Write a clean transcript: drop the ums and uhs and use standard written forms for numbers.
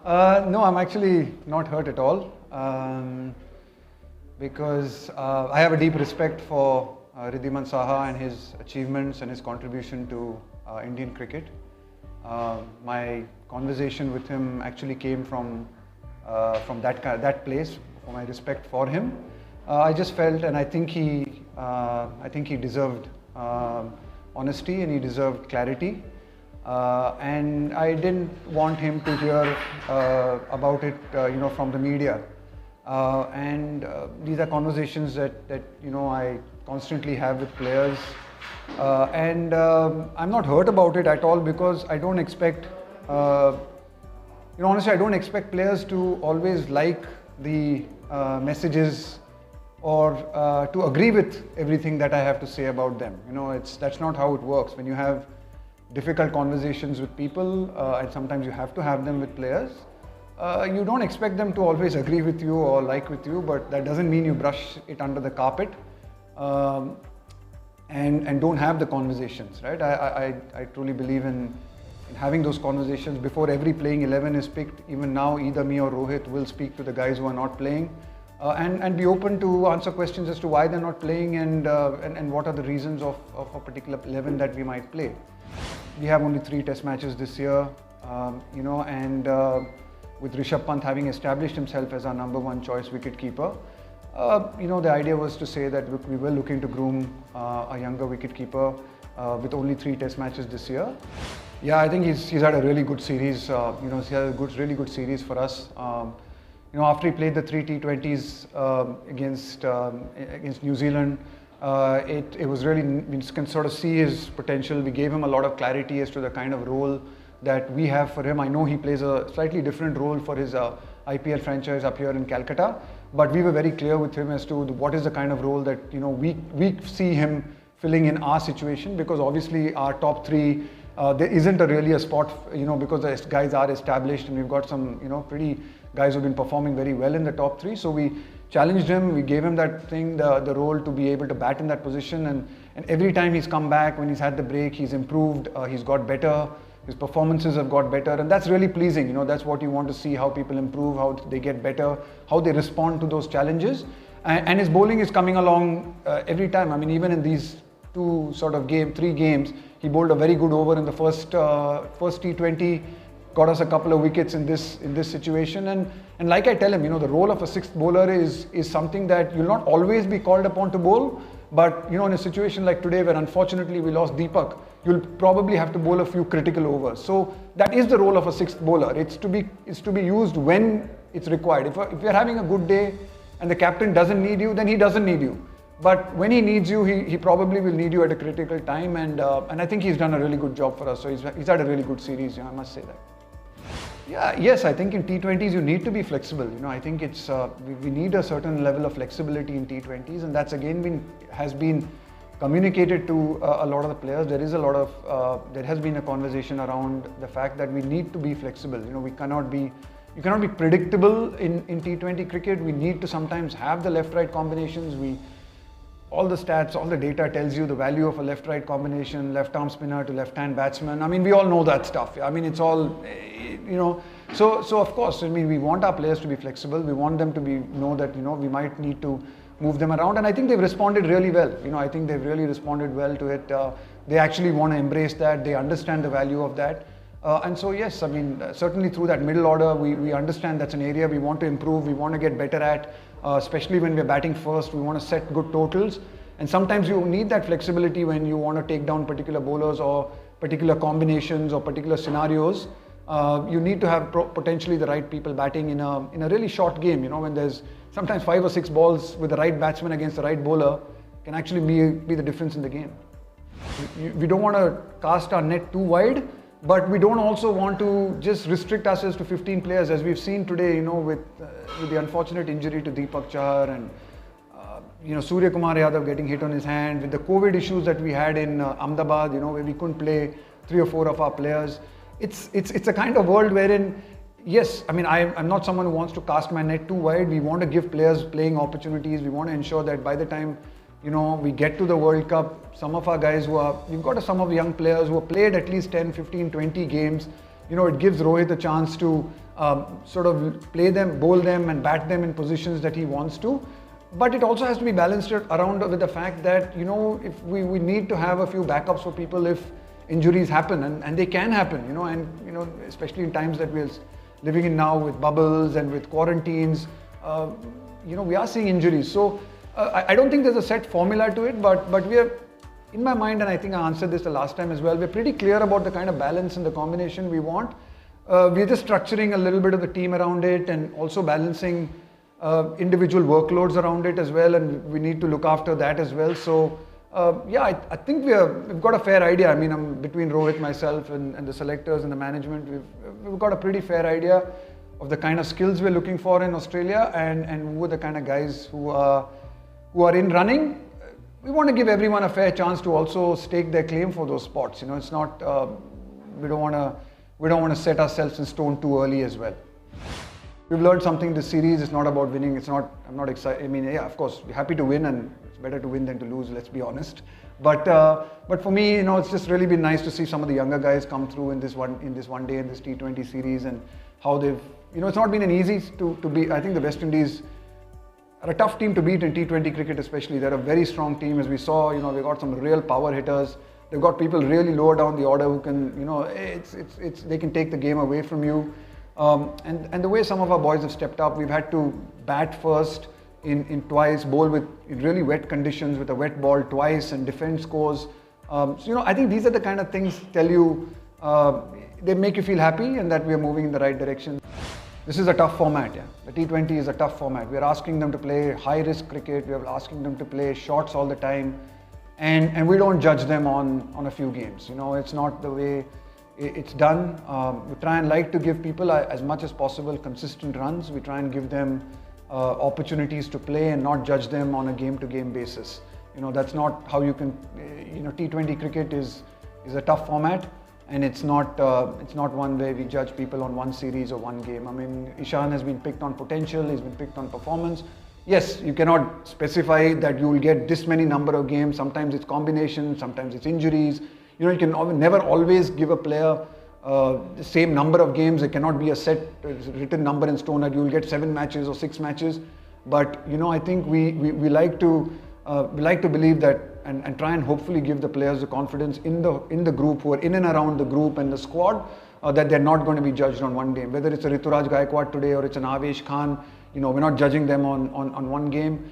No, I'm actually not hurt at all because I have a deep respect for Ridhiman Saha and his achievements and his contribution to Indian cricket. My conversation with him actually came from that place, for my respect for him. I just felt, and I think he deserved honesty and he deserved clarity. And I didn't want him to hear about it, from the media. These are conversations that I constantly have with players. I'm not hurt about it at all because I don't expect, honestly, I don't expect players to always like the messages or to agree with everything that I have to say about them. That's not how it works. When you have difficult conversations with people, and sometimes you have to have them with players, you don't expect them to always agree with you or like with you, but that doesn't mean you brush it under the carpet and don't have the conversations, right? I truly believe in having those conversations before every playing 11 is picked. Even now, either me or Rohit will speak to the guys who are not playing and be open to answer questions as to why they're not playing and what are the reasons of a particular 11 that we might play. We have only 3 test matches this year, with Rishabh Pant having established himself as our #1 choice wicketkeeper, the idea was to say that we were looking to groom a younger wicketkeeper with only 3 test matches this year. Yeah, I think he's had a really good series. He's had a really good series for us. After he played the 3 T20s against New Zealand, it was really, we can sort of see his potential. We gave him a lot of clarity as to the kind of role that we have for him. I know he plays a slightly different role for his IPL franchise up here in Calcutta, but we were very clear with him as to what is the kind of role that we see him filling in our situation, because obviously our top 3, there isn't really a spot, because the guys are established and we've got some pretty guys who've been performing very well in the top 3. So we challenged him, we gave him that thing, the role to be able to bat in that position, and every time he's come back, when he's had the break, he's improved, he's got better, his performances have got better, and that's really pleasing. That's what you want to see, how people improve, how they get better, how they respond to those challenges. And his bowling is coming along every time. I mean, even in these 3 games, he bowled a very good over in the first T20, got us a couple of wickets in this situation. And like I tell him, the role of a 6th bowler is something that you'll not always be called upon to bowl, but in a situation like today where unfortunately we lost Deepak, you'll probably have to bowl a few critical overs. So that is the role of a 6th bowler. It's to be used when it's required. If you're having a good day and the captain doesn't need you, then he doesn't need you. But when he needs you, he probably will need you at a critical time, and I think he's done a really good job for us. So he's had a really good series, I must say that. Yeah, yes, I think in T20s you need to be flexible. I think it's we need a certain level of flexibility in T20s, and that's again has been communicated to a lot of the players. There is a lot of there has been a conversation around the fact that we need to be flexible. You cannot be predictable in T20 cricket. We need to sometimes have the left-right combinations. All the stats, all the data tells you the value of a left-right combination, left-arm spinner to left-hand batsman. I mean, we all know that stuff. I mean, it's all, So of course, we want our players to be flexible. We want them to know that, we might need to move them around. And I think they've responded really well. I think they've really responded well to it. They actually want to embrace that. They understand the value of that. And so, yes, certainly through that middle order, we understand that's an area we want to improve, we want to get better at, especially when we're batting first. We want to set good totals. And sometimes you need that flexibility when you want to take down particular bowlers or particular combinations or particular scenarios. You need to have potentially the right people batting in a really short game, when there's sometimes 5 or 6 balls with the right batsman against the right bowler can actually be the difference in the game. We don't want to cast our net too wide, but we don't also want to just restrict ourselves to 15 players, as we've seen today, with the unfortunate injury to Deepak Chahar and Surya Kumar Yadav getting hit on his hand, with the COVID issues that we had in Ahmedabad, where we couldn't play 3 or 4 of our players. It's a kind of world wherein, yes, I'm not someone who wants to cast my net too wide. We want to give players playing opportunities. We want to ensure that by the time we get to the World Cup, some of our guys we've got some of the young players who have played at least 10, 15, 20 games. it gives Rohit a chance to sort of play them, bowl them and bat them in positions that he wants to. But it also has to be balanced around with the fact that, if we need to have a few backups for people if injuries happen, and they can happen, especially in times that we're living in now with bubbles and with quarantines, we are seeing injuries. So I don't think there's a set formula to it, but we are, in my mind, and I think I answered this the last time as well, we're pretty clear about the kind of balance and the combination we want. We're just structuring a little bit of the team around it and also balancing individual workloads around it as well, and we need to look after that as well. So I think we've got a fair idea. I mean, between Rohit, myself, and the selectors and the management, we've got a pretty fair idea of the kind of skills we're looking for in Australia, and who are the kind of guys who are in running. We want to give everyone a fair chance to also stake their claim for those spots. It's not we don't want to set ourselves in stone too early as well. We've learned something this series. It's not about winning. I'm not excited. I mean, yeah, of course, we're happy to win, and it's better to win than to lose. Let's be honest. But for me, it's just really been nice to see some of the younger guys come through in this one day in this T20 series, and how they've. It's not been an easy to beat. I think the West Indies are a tough team to beat in T20 cricket, especially. They're a very strong team, as we saw. They've got some real power hitters. They've got people really lower down the order who can, they can take the game away from you. And the way some of our boys have stepped up, we've had to bat first in twice, bowl in really wet conditions with a wet ball twice, and defend scores. I think these are the kind of things they make you feel happy and that we are moving in the right direction. This is a tough format, yeah. The T20 is a tough format. We're asking them to play high-risk cricket. We're asking them to play shots all the time, and we don't judge them on a few games. It's not the way it's done. We try and like to give people as much as possible consistent runs. We try and give them opportunities to play and not judge them on a game-to-game basis. That's not how you can. T20 cricket is a tough format. And it's not one where we judge people on one series or one game. I mean, Ishan has been picked on potential, he's been picked on performance. Yes, you cannot specify that you will get this many number of games. Sometimes it's combinations, sometimes it's injuries. You can never always give a player the same number of games. It cannot be a set written number in stone that you will get 7 matches or 6 matches. But I think we like to believe that. And try and hopefully give the players the confidence in the group, who are in and around the group and the squad, that they're not going to be judged on one game. Whether it's a Rituraj Gaikwad today or it's an Avesh Khan, we're not judging them on one game.